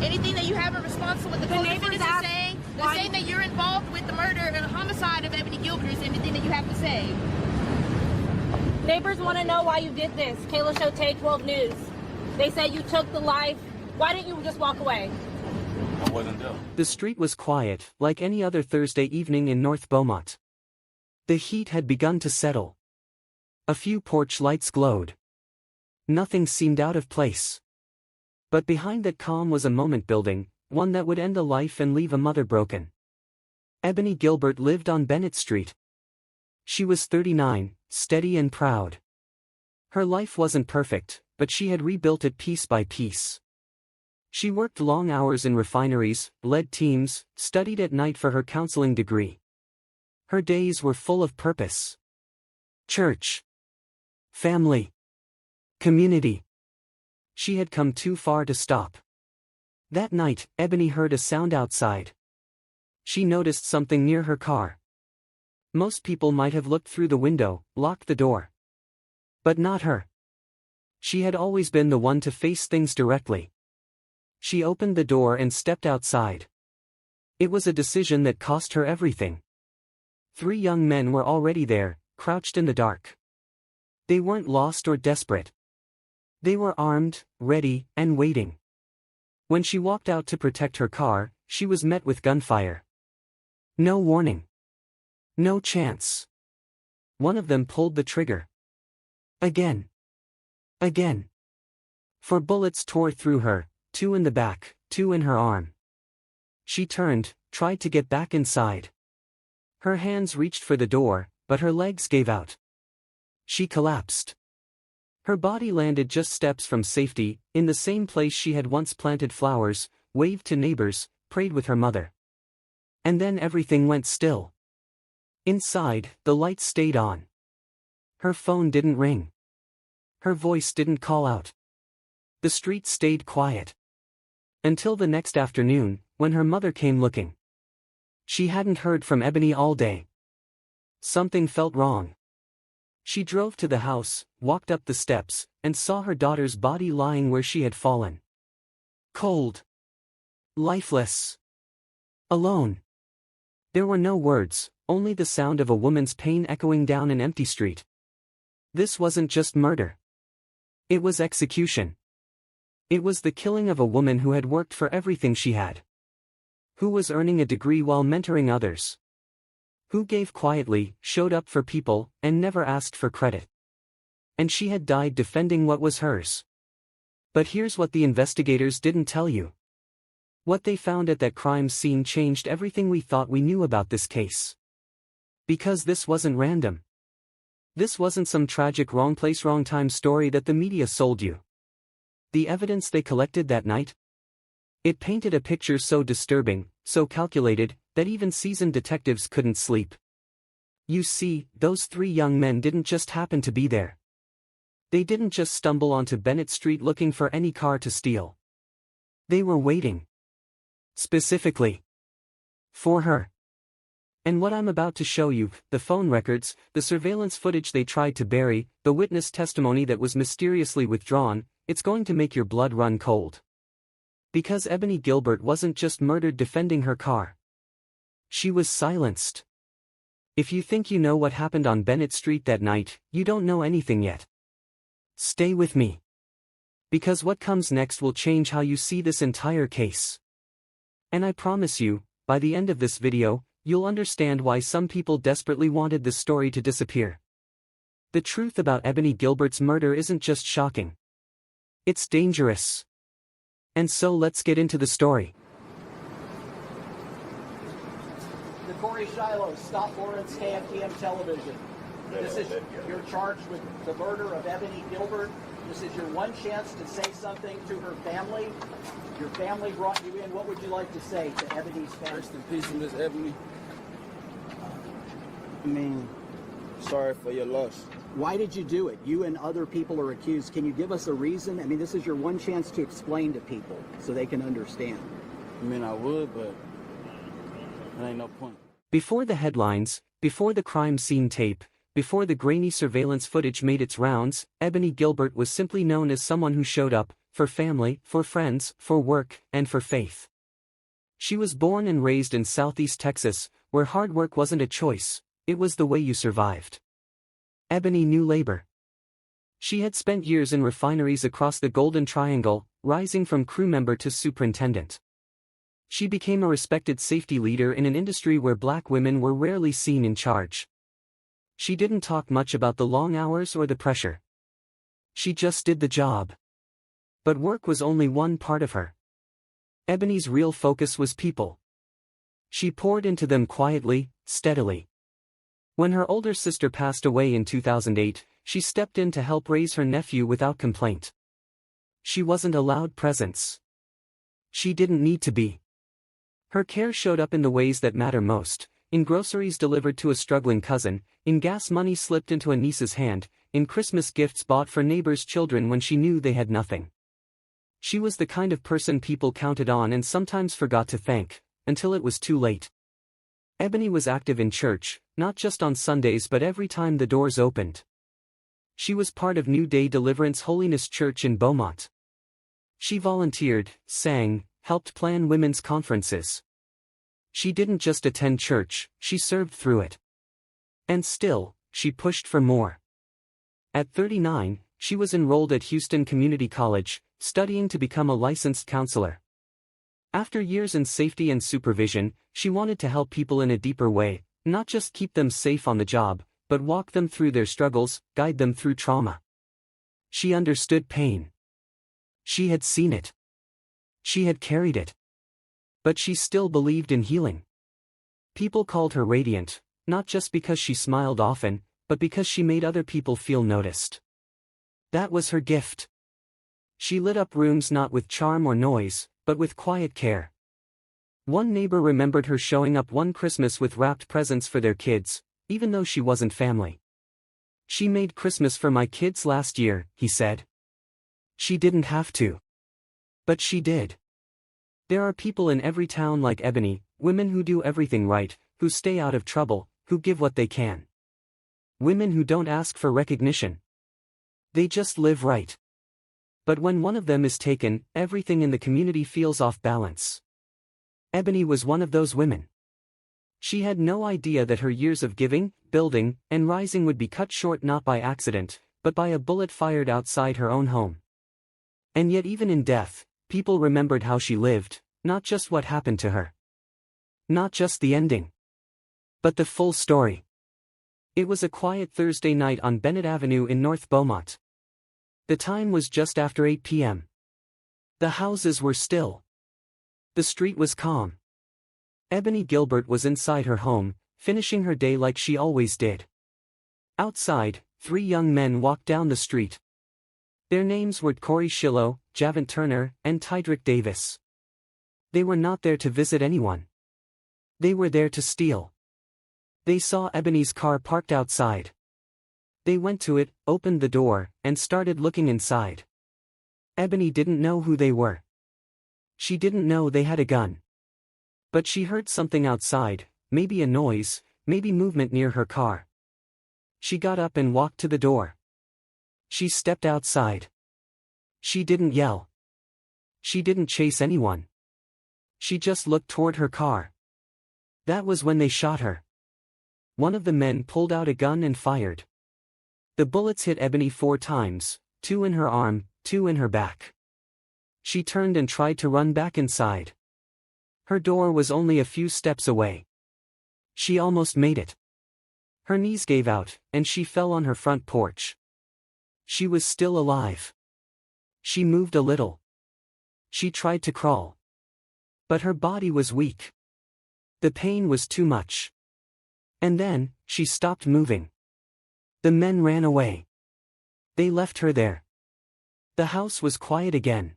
Anything that you have in response to what the co-defendants are saying? They're saying that you're involved with the murder and homicide of Ebonie Gilbert. Is anything that you have to say? Neighbors want to know why you did this. Kayla showed Tay 12 News. They said you took the life. Why didn't you just walk away? I wasn't there. The street was quiet, like any other Thursday evening in North Beaumont. The heat had begun to settle. A few porch lights glowed. Nothing seemed out of place. But behind that calm was a moment building, one that would end a life and leave a mother broken. Ebonie Gilbert lived on Bennett Street. She was 39, steady and proud. Her life wasn't perfect, but she had rebuilt it piece by piece. She worked long hours in refineries, led teams, studied at night for her counseling degree. Her days were full of purpose. Church. Family. Community. She had come too far to stop. That night, Ebonie heard a sound outside. She noticed something near her car. Most people might have looked through the window, locked the door. But not her. She had always been the one to face things directly. She opened the door and stepped outside. It was a decision that cost her everything. 3 young men were already there, crouched in the dark. They weren't lost or desperate. They were armed, ready, and waiting. When she walked out to protect her car, she was met with gunfire. No warning. No chance. One of them pulled the trigger. Again. Again. 4 bullets tore through her, 2 in the back, 2 in her arm. She turned, tried to get back inside. Her hands reached for the door, but her legs gave out. She collapsed. Her body landed just steps from safety, in the same place she had once planted flowers, waved to neighbors, prayed with her mother. And then everything went still. Inside, the lights stayed on. Her phone didn't ring. Her voice didn't call out. The street stayed quiet. Until the next afternoon, when her mother came looking. She hadn't heard from Ebonie all day. Something felt wrong. She drove to the house, walked up the steps, and saw her daughter's body lying where she had fallen. Cold. Lifeless. Alone. There were no words, only the sound of a woman's pain echoing down an empty street. This wasn't just murder. It was execution. It was the killing of a woman who had worked for everything she had. Who was earning a degree while mentoring others. Who gave quietly, showed up for people, and never asked for credit. And she had died defending what was hers. But here's what the investigators didn't tell you. What they found at that crime scene changed everything we thought we knew about this case. Because this wasn't random. This wasn't some tragic wrong place wrong time story that the media sold you. The evidence they collected that night? It painted a picture so disturbing, so calculated, that even seasoned detectives couldn't sleep. You see, those 3 young men didn't just happen to be there. They didn't just stumble onto Bennett Street looking for any car to steal. They were waiting. Specifically. For her. And what I'm about to show you, the phone records, the surveillance footage they tried to bury, the witness testimony that was mysteriously withdrawn, it's going to make your blood run cold. Because Ebonie Gilbert wasn't just murdered defending her car. She was silenced. If you think you know what happened on Bennett Street that night, you don't know anything yet. Stay with me. Because what comes next will change how you see this entire case. And I promise you, by the end of this video, you'll understand why some people desperately wanted this story to disappear. The truth about Ebonie Gilbert's murder isn't just shocking. It's dangerous. And so let's get into the story. The Corey Shiloh, Stop Lawrence KFTM Television. You're charged with the murder of Ebonie Gilbert. This is your one chance to say something to her family. Your family brought you in. What would you like to say to Ebonie's family? Rest in peace, Miss Ebonie. I mean, sorry for your loss. Why did you do it? You and other people are accused. Can you give us a reason? I mean, this is your one chance to explain to people so they can understand. I mean, I would, but there ain't no point. Before the headlines, before the crime scene tape, before the grainy surveillance footage made its rounds, Ebonie Gilbert was simply known as someone who showed up, for family, for friends, for work, and for faith. She was born and raised in Southeast Texas, where hard work wasn't a choice, it was the way you survived. Ebonie knew labor. She had spent years in refineries across the Golden Triangle, rising from crew member to superintendent. She became a respected safety leader in an industry where black women were rarely seen in charge. She didn't talk much about the long hours or the pressure. She just did the job. But work was only one part of her. Ebonie's real focus was people. She poured into them quietly, steadily. When her older sister passed away in 2008, she stepped in to help raise her nephew without complaint. She wasn't a loud presence. She didn't need to be. Her care showed up in the ways that matter most, in groceries delivered to a struggling cousin, in gas money slipped into a niece's hand, in Christmas gifts bought for neighbors' children when she knew they had nothing. She was the kind of person people counted on and sometimes forgot to thank, until it was too late. Ebonie was active in church, not just on Sundays but every time the doors opened. She was part of New Day Deliverance Holiness Church in Beaumont. She volunteered, sang, helped plan women's conferences. She didn't just attend church, she served through it. And still, she pushed for more. At 39, she was enrolled at Houston Community College, studying to become a licensed counselor. After years in safety and supervision, she wanted to help people in a deeper way, not just keep them safe on the job, but walk them through their struggles, guide them through trauma. She understood pain. She had seen it. She had carried it. But she still believed in healing. People called her radiant, not just because she smiled often, but because she made other people feel noticed. That was her gift. She lit up rooms not with charm or noise, but with quiet care. One neighbor remembered her showing up one Christmas with wrapped presents for their kids, even though she wasn't family. "She made Christmas for my kids last year," he said. She didn't have to. But she did. There are people in every town like Ebonie, women who do everything right, who stay out of trouble, who give what they can. Women who don't ask for recognition. They just live right. But when one of them is taken, everything in the community feels off balance. Ebonie was one of those women. She had no idea that her years of giving, building, and rising would be cut short not by accident, but by a bullet fired outside her own home. And yet even in death, people remembered how she lived, not just what happened to her. Not just the ending. But the full story. It was a quiet Thursday night on Bennett Avenue in North Beaumont. The time was just after 8 p.m. The houses were still. The street was calm. Ebonie Gilbert was inside her home, finishing her day like she always did. Outside, 3 young men walked down the street. Their names were Corey Shillow, Javant Turner, and Tydrick Davis. They were not there to visit anyone. They were there to steal. They saw Ebonie's car parked outside. They went to it, opened the door, and started looking inside. Ebonie didn't know who they were. She didn't know they had a gun. But she heard something outside, maybe a noise, maybe movement near her car. She got up and walked to the door. She stepped outside. She didn't yell. She didn't chase anyone. She just looked toward her car. That was when they shot her. One of the men pulled out a gun and fired. The bullets hit Ebonie 4 times, 2 in her arm, 2 in her back. She turned and tried to run back inside. Her door was only a few steps away. She almost made it. Her knees gave out, and she fell on her front porch. She was still alive. She moved a little. She tried to crawl. But her body was weak. The pain was too much. And then, she stopped moving. The men ran away. They left her there. The house was quiet again.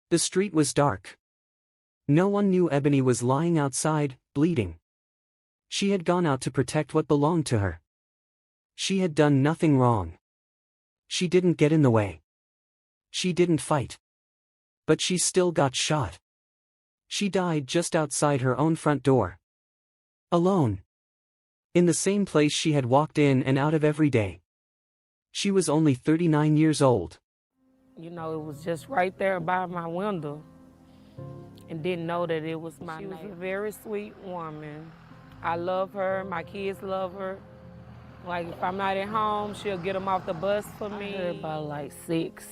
The street was dark. No one knew Ebonie was lying outside, bleeding. She had gone out to protect what belonged to her. She had done nothing wrong. She didn't get in the way. She didn't fight. But she still got shot. She died just outside her own front door. Alone. In the same place she had walked in and out of every day. She was only 39 years old. You know, it was just right there by my window and didn't know that it was my neighbor. She was a very sweet woman. I love her. My kids love her. Like, if I'm not at home, she'll get them off the bus for me. I heard about like 6,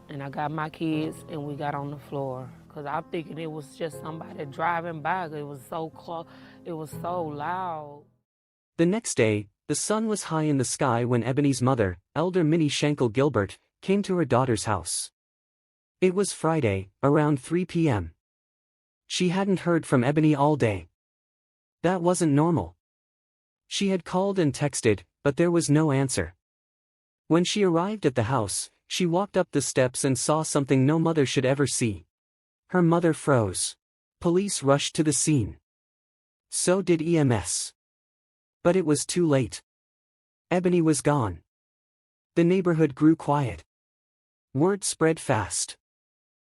and I got my kids, and we got on the floor. Because I'm thinking it was just somebody driving by. It was so close. It was so loud. The next day, the sun was high in the sky when Ebonie's mother, Elder Minnie Schenkel Gilbert, came to her daughter's house. It was Friday, around 3 p.m. She hadn't heard from Ebonie all day. That wasn't normal. She had called and texted, but there was no answer. When she arrived at the house, she walked up the steps and saw something no mother should ever see. Her mother froze. Police rushed to the scene. So did EMS. But it was too late. Ebonie was gone. The neighborhood grew quiet. Word spread fast.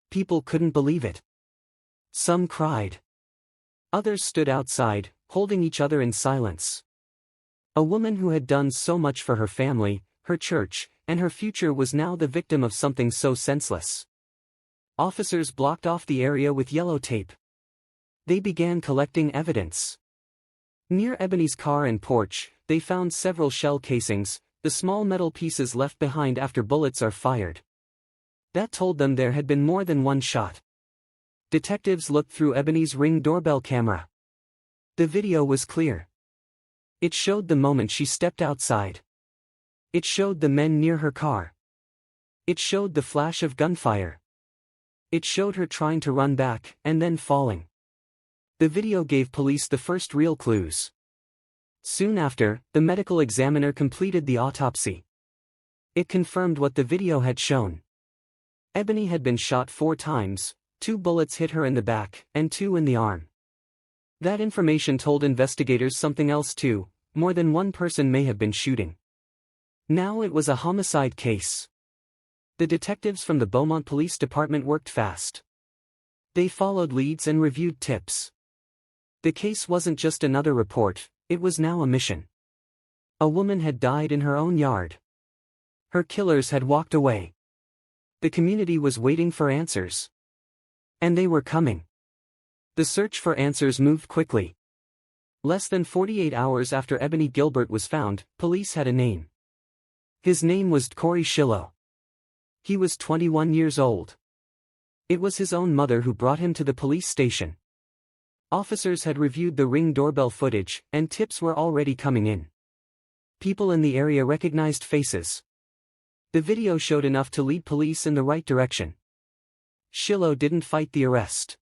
People couldn't believe it. Some cried. Others stood outside, holding each other in silence. A woman who had done so much for her family, her church, and her future was now the victim of something so senseless. Officers blocked off the area with yellow tape. They began collecting evidence. Near Ebonie's car and porch, they found several shell casings, the small metal pieces left behind after bullets are fired. That told them there had been more than one shot. Detectives looked through Ebonie's Ring doorbell camera. The video was clear. It showed the moment she stepped outside. It showed the men near her car. It showed the flash of gunfire. It showed her trying to run back, and then falling. The video gave police the first real clues. Soon after, the medical examiner completed the autopsy. It confirmed what the video had shown. Ebonie had been shot 4 times, 2 bullets hit her in the back, and 2 in the arm. That information told investigators something else too: more than one person may have been shooting. Now it was a homicide case. The detectives from the Beaumont Police Department worked fast. They followed leads and reviewed tips. The case wasn't just another report, it was now a mission. A woman had died in her own yard. Her killers had walked away. The community was waiting for answers. And they were coming. The search for answers moved quickly. Less than 48 hours after Ebonie Gilbert was found, police had a name. His name was Corey Shiloh. He was 21 years old. It was his own mother who brought him to the police station. Officers had reviewed the Ring doorbell footage, and tips were already coming in. People in the area recognized faces. The video showed enough to lead police in the right direction. Shiloh didn't fight the arrest.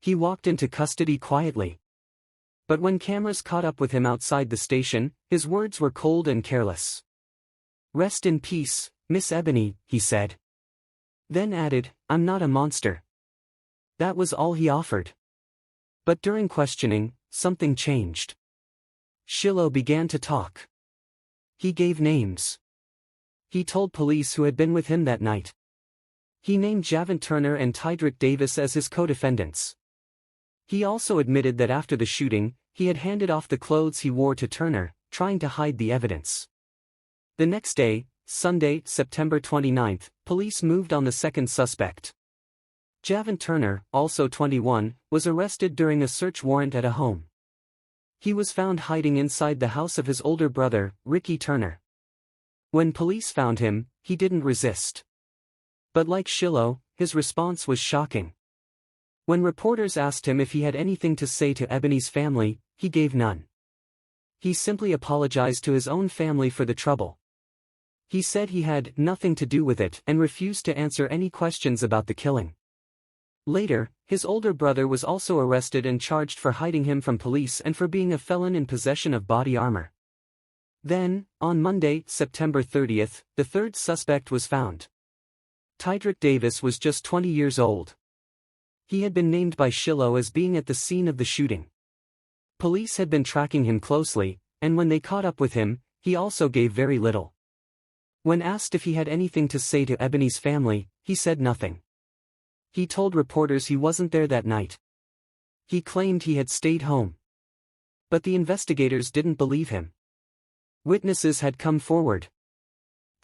He walked into custody quietly. But when cameras caught up with him outside the station, his words were cold and careless. "Rest in peace, Miss Ebonie," he said. Then added, "I'm not a monster." That was all he offered. But during questioning, something changed. Shiloh began to talk. He gave names. He told police who had been with him that night. He named Javon Turner and Tydrick Davis as his co-defendants. He also admitted that after the shooting, he had handed off the clothes he wore to Turner, trying to hide the evidence. The next day, Sunday, September 29th, police moved on the second suspect. Javon Turner, also 21, was arrested during a search warrant at a home. He was found hiding inside the house of his older brother, Ricky Turner. When police found him, he didn't resist. But like Shiloh, his response was shocking. When reporters asked him if he had anything to say to Ebonie's family, he gave none. He simply apologized to his own family for the trouble. He said he had nothing to do with it and refused to answer any questions about the killing. Later, his older brother was also arrested and charged for hiding him from police and for being a felon in possession of body armor. Then, on Monday, September 30th, the third suspect was found. Tydrick Davis was just 20 years old. He had been named by Shiloh as being at the scene of the shooting. Police had been tracking him closely, and when they caught up with him, he also gave very little. When asked if he had anything to say to Ebonie's family, he said nothing. He told reporters he wasn't there that night. He claimed he had stayed home. But the investigators didn't believe him. Witnesses had come forward.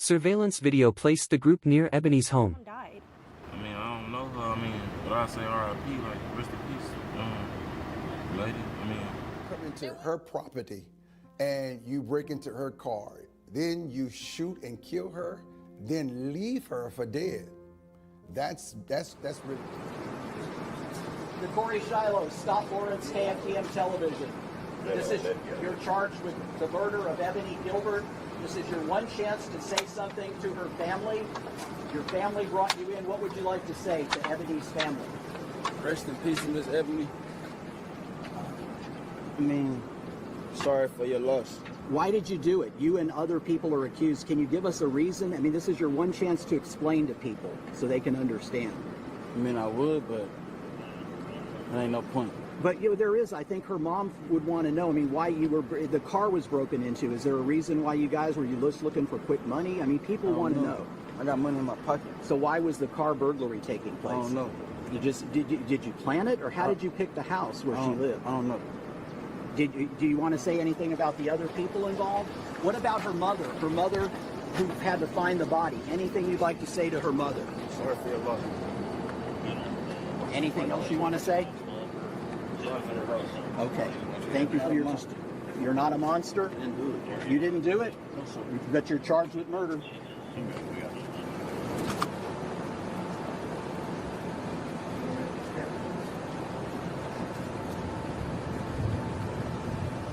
surveillance video placed the group near Ebonie's home. Died. I mean, I don't know her. I mean, but I say R.I.P. Like rest in peace, lady. I mean, come into her property, and you break into her car. Then you shoot and kill her, then leave her for dead. That's really. The Corey Shiloh, Stop Lawrence KFTM Television. This is, you're charged with the murder of Ebonie Gilbert. This is your one chance to say something to her family. Your family brought you in. What would you like to say to Ebonie's family? rest in peace, Miss Ebony. I mean, sorry for your loss. Why did you do it? You and other people are accused. Can you give us a reason? I mean, this is your one chance to explain to people so they can understand. I mean, I would, but there ain't no point. But there is. I think her mom would want to know. I mean, why you were. The car was broken into. Is there a reason why you guys were just looking for quick money? I mean, people want to know. I got money in my pocket. So why was the car burglary taking place? I don't know. You just did you plan it, or how did you pick the house where she lived? I don't know. Do you want to say anything about the other people involved? What about her mother? Her mother, who had to find the body. Anything you'd like to say to her mother? Sorry for your loss. Anything else you want to say? Sorry for your loss. Okay. Thank you for your. You're not a monster. Didn't do it. You didn't do it, No, sir. but you're charged with murder.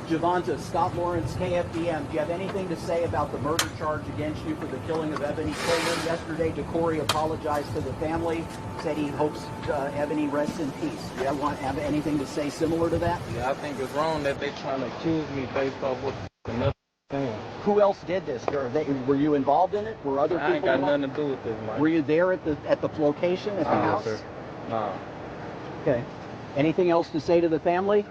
Javonta, Stop Lawrence, KFDM. Do you have anything to say about the murder charge against you for the killing of Ebonie Coleman? Yesterday, DeCorey apologized to the family, said he hopes Ebonie rests in peace. Do you have anything to say similar to that? Yeah, I think it's wrong that they trying to accuse me based off what another thing. Who else did this? Were you involved in it? Were other I ain't people got involved? nothing to do with this, man. Were you there at the location, at the house? Sir. Nah. Okay. Anything else to say to the family?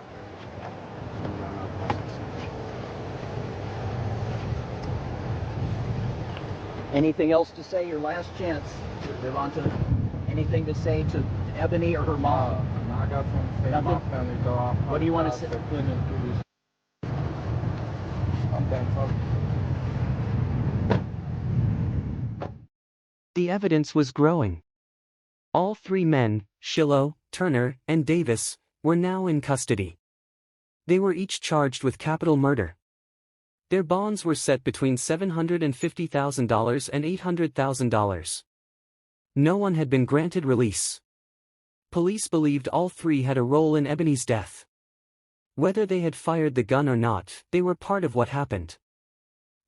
Anything else to say? Your last chance, Devonta. Anything to say to Ebonie or her mom? I got something to say to my family, though. What do you want to say? I'm done talking. The evidence was growing. All three men, Shiloh, Turner, and Davis, were now in custody. They were each charged with capital murder. Their bonds were set between $750,000 and $800,000. No one had been granted release. Police believed all three had a role in Ebonie's death. Whether they had fired the gun or not, they were part of what happened.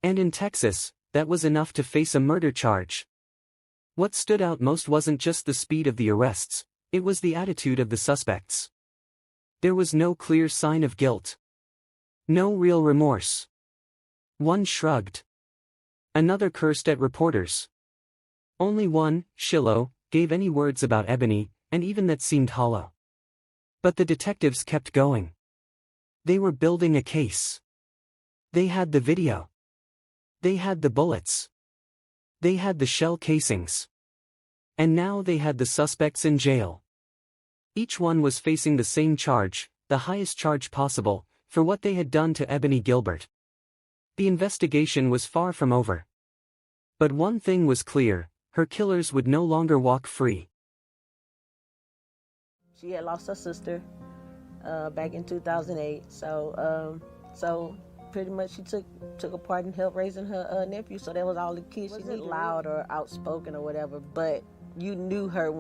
And in Texas, that was enough to face a murder charge. What stood out most wasn't just the speed of the arrests, it was the attitude of the suspects. There was no clear sign of guilt. No real remorse. One shrugged. Another cursed at reporters. Only one, Shiloh, gave any words about Ebonie, and even that seemed hollow. But the detectives kept going. They were building a case. They had the video. They had the bullets. They had the shell casings. And now they had the suspects in jail. Each one was facing the same charge, the highest charge possible, for what they had done to Ebonie Gilbert. The investigation was far from over. But one thing was clear, her killers would no longer walk free. She had lost her sister back in 2008, so pretty much she took a part in help raising her nephew. So that was all the kids. She wasn't loud or outspoken or whatever, but you knew her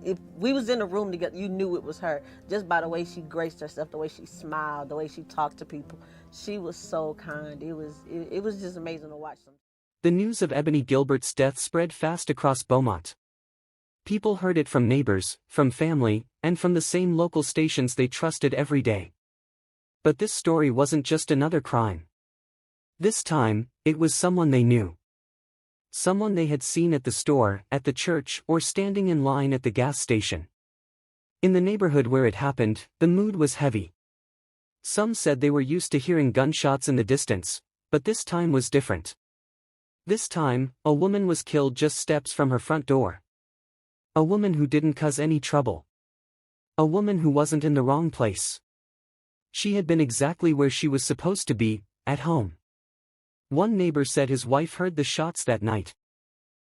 if we was in a room together, you knew it was her just by the way she graced herself, the way she smiled, the way she talked to people. She was so kind. It was just amazing to watch them. The news of Ebonie Gilbert's death spread fast across Beaumont. People heard it from neighbors, from family, and from the same local stations they trusted every day. But this story wasn't just another crime. This time, it was someone they knew. Someone they had seen at the store, at the church, or standing in line at the gas station. In the neighborhood where it happened, the mood was heavy. Some said they were used to hearing gunshots in the distance, but this time was different. This time, a woman was killed just steps from her front door. A woman who didn't cause any trouble. A woman who wasn't in the wrong place. She had been exactly where she was supposed to be, at home. One neighbor said his wife heard the shots that night.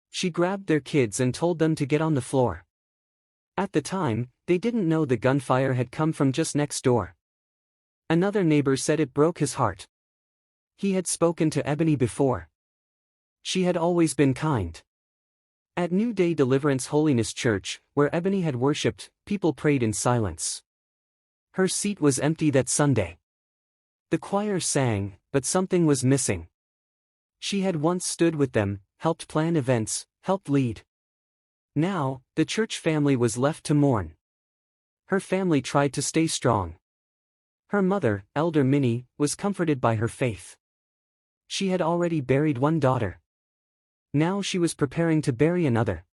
She grabbed their kids and told them to get on the floor. At the time, they didn't know the gunfire had come from just next door. Another neighbor said it broke his heart. He had spoken to Ebonie before. She had always been kind. At New Day Deliverance Holiness Church, where Ebonie had worshipped, people prayed in silence. Her seat was empty that Sunday. The choir sang, but something was missing. She had once stood with them, helped plan events, helped lead. Now, the church family was left to mourn. Her family tried to stay strong. Her mother, Elder Minnie, was comforted by her faith. She had already buried one daughter. Now she was preparing to bury another.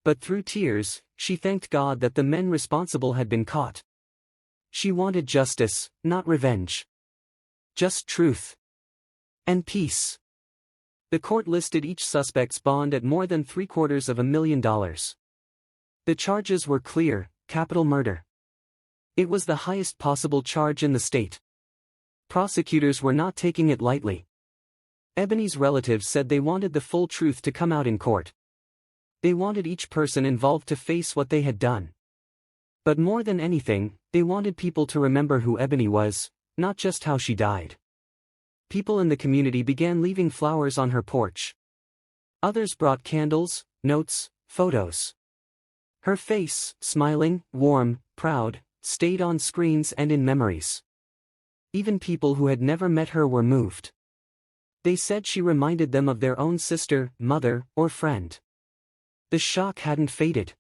But through tears, she thanked God that the men responsible had been caught. She wanted justice, not revenge. Just truth. And peace. The court listed each suspect's bond at more than $750,000. The charges were clear: capital murder. It was the highest possible charge in the state. Prosecutors were not taking it lightly. Ebonie's relatives said they wanted the full truth to come out in court. They wanted each person involved to face what they had done. But more than anything, they wanted people to remember who Ebonie was, not just how she died. People in the community began leaving flowers on her porch. Others brought candles, notes, photos. Her face, smiling, warm, proud, stayed on screens and in memories. Even people who had never met her were moved. They said she reminded them of their own sister, mother, or friend. The shock hadn't faded.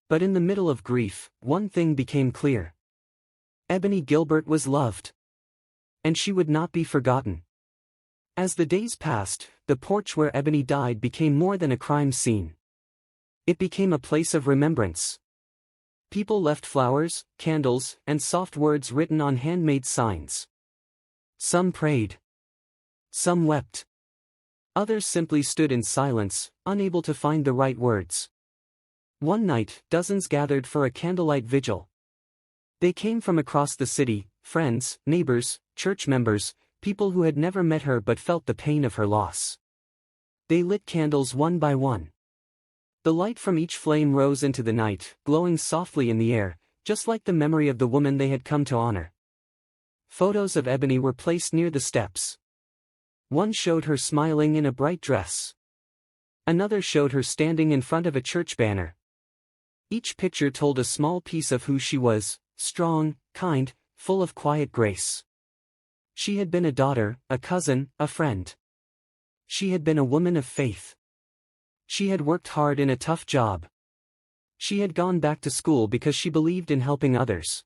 But in the middle of grief, one thing became clear. Ebonie Gilbert was loved. And she would not be forgotten. As the days passed, the porch where Ebonie died became more than a crime scene. It became a place of remembrance. People left flowers, candles, and soft words written on handmade signs. Some prayed. Some wept. Others simply stood in silence, unable to find the right words. One night, dozens gathered for a candlelight vigil. They came from across the city, friends, neighbors, church members, people who had never met her but felt the pain of her loss. They lit candles one by one. The light from each flame rose into the night, glowing softly in the air, just like the memory of the woman they had come to honor. Photos of Ebonie were placed near the steps. One showed her smiling in a bright dress. Another showed her standing in front of a church banner. Each picture told a small piece of who she was: strong, kind, full of quiet grace. She had been a daughter, a cousin, a friend. She had been a woman of faith. She had worked hard in a tough job. She had gone back to school because she believed in helping others.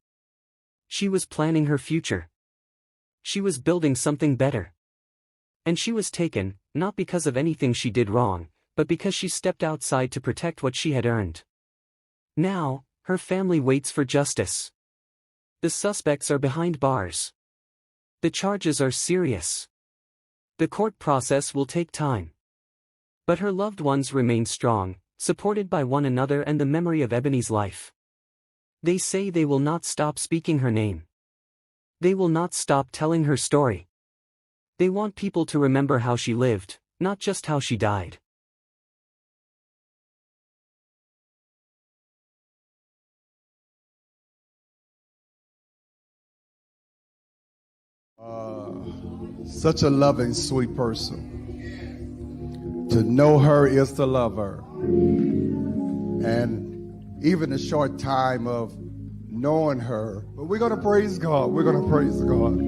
She was planning her future. She was building something better. And she was taken, not because of anything she did wrong, but because she stepped outside to protect what she had earned. Now, her family waits for justice. The suspects are behind bars. The charges are serious. The court process will take time. But her loved ones remain strong, supported by one another and the memory of Ebonie's life. They say they will not stop speaking her name. They will not stop telling her story. They want people to remember how she lived, not just how she died. Such a loving, sweet person. To know her is to love her. And even a short time of knowing her, but we're going to praise God. We're going to praise God.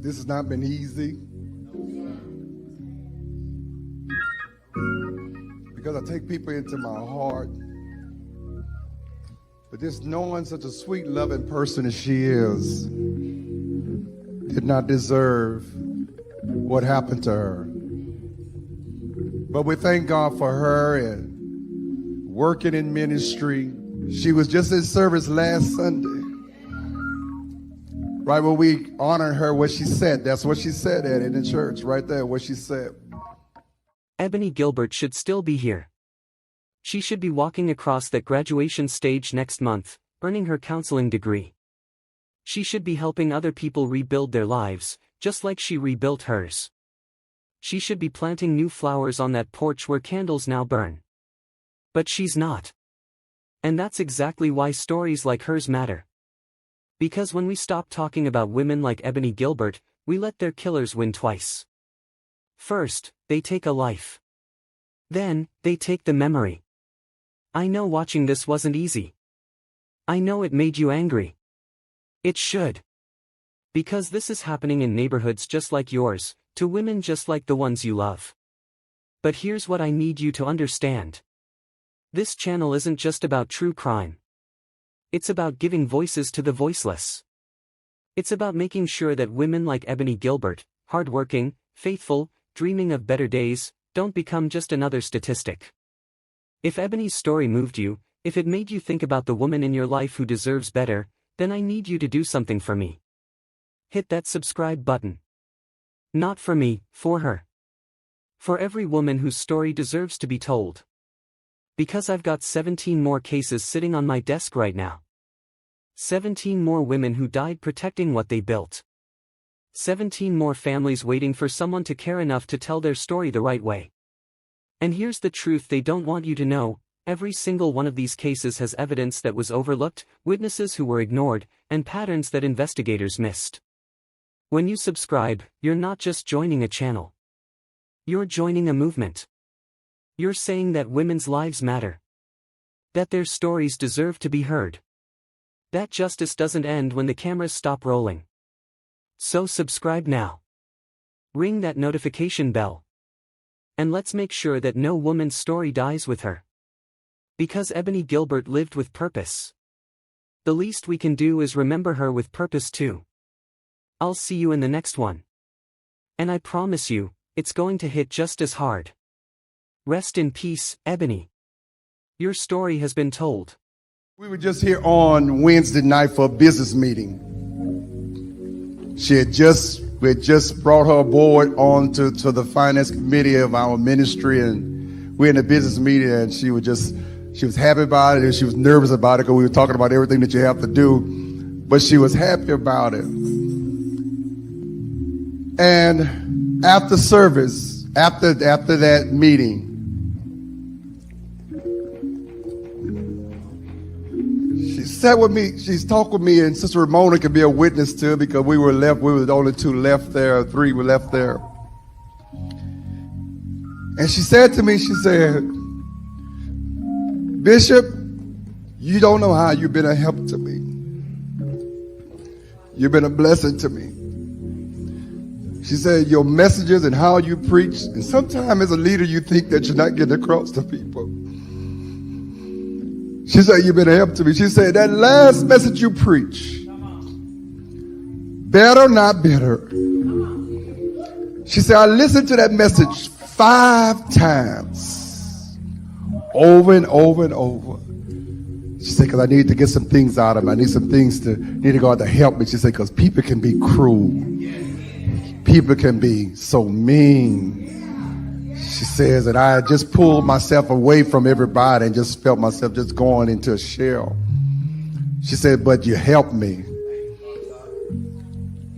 This has not been easy. Because I take people into my heart. But just knowing such a sweet, loving person as she is did not deserve what happened to her. But we thank God for her and working in ministry. She was just in service last Sunday. Right when we honor her, what she said. That's what she said at in the church, right there, what she said. Ebonie Gilbert should still be here. She should be walking across that graduation stage next month, earning her counseling degree. She should be helping other people rebuild their lives, just like she rebuilt hers. She should be planting new flowers on that porch where candles now burn. But she's not. And that's exactly why stories like hers matter. Because when we stop talking about women like Ebonie Gilbert, we let their killers win twice. First, they take a life. Then, they take the memory. I know watching this wasn't easy. I know it made you angry. It should. Because this is happening in neighborhoods just like yours, to women just like the ones you love. But here's what I need you to understand. This channel isn't just about true crime. It's about giving voices to the voiceless. It's about making sure that women like Ebonie Gilbert, hardworking, faithful, dreaming of better days, don't become just another statistic. If Ebonie's story moved you, if it made you think about the woman in your life who deserves better, then I need you to do something for me. Hit that subscribe button. Not for me, for her. For every woman whose story deserves to be told. Because I've got 17 more cases sitting on my desk right now. 17 more women who died protecting what they built. 17 more families waiting for someone to care enough to tell their story the right way. And here's the truth they don't want you to know, every single one of these cases has evidence that was overlooked, witnesses who were ignored, and patterns that investigators missed. When you subscribe, you're not just joining a channel. You're joining a movement. You're saying that women's lives matter. That their stories deserve to be heard. That justice doesn't end when the cameras stop rolling. So subscribe now. Ring that notification bell. And let's make sure that no woman's story dies with her. Because Ebonie Gilbert lived with purpose. The least we can do is remember her with purpose too. I'll see you in the next one. And I promise you, it's going to hit just as hard. Rest in peace, Ebonie. Your story has been told. We were just here on Wednesday night for a business meeting. We had just brought her aboard on to the finance committee of our ministry, and we're in a business meeting, and she was happy about it, and she was nervous about it because we were talking about everything that you have to do, but she was happy about it. And after service, after that meeting, she sat with me, she's talked with me, and Sister Ramona could be a witness to it because we were the only two left there, three were left there. And she said to me, she said, Bishop, you don't know how you've been a help to me. You've been a blessing to me. She said, your messages and how you preach, and sometimes as a leader you think that you're not getting across to people. She said, you've been a help to me. She said, that last message you preach, better, not better. She said, I listened to that message 5 times, over and over and over. She said, because I need to get some things out of it. I need some things need to God to help me. She said, because people can be cruel. People can be so mean. She says, and I just pulled myself away from everybody and just felt myself just going into a shell. She said, but you helped me.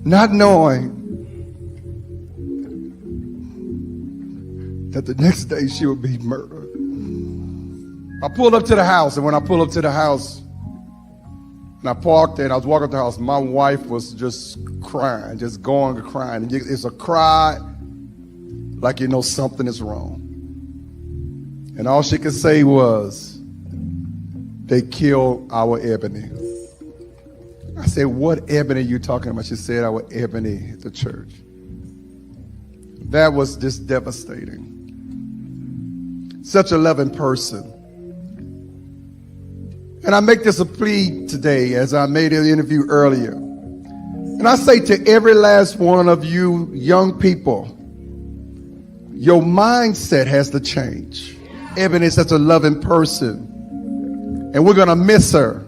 Not knowing that the next day she would be murdered. I pulled up to the house, and when I pulled up to the house, and I parked there and I was walking to the house, my wife was just crying, just going to crying. And it's a cry like you know something is wrong. And all she could say was, they killed our Ebonie. I said, what Ebonie are you talking about? She said, our Ebonie at the church. That was just devastating. Such a loving person. And I make this a plea today, as I made in the interview earlier. And I say to every last one of you young people, your mindset has to change. Ebonie is such a loving person, and we're going to miss her.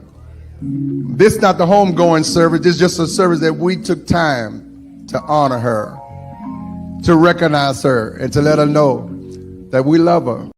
This is not the homegoing service. This is just a service that we took time to honor her, to recognize her, and to let her know that we love her.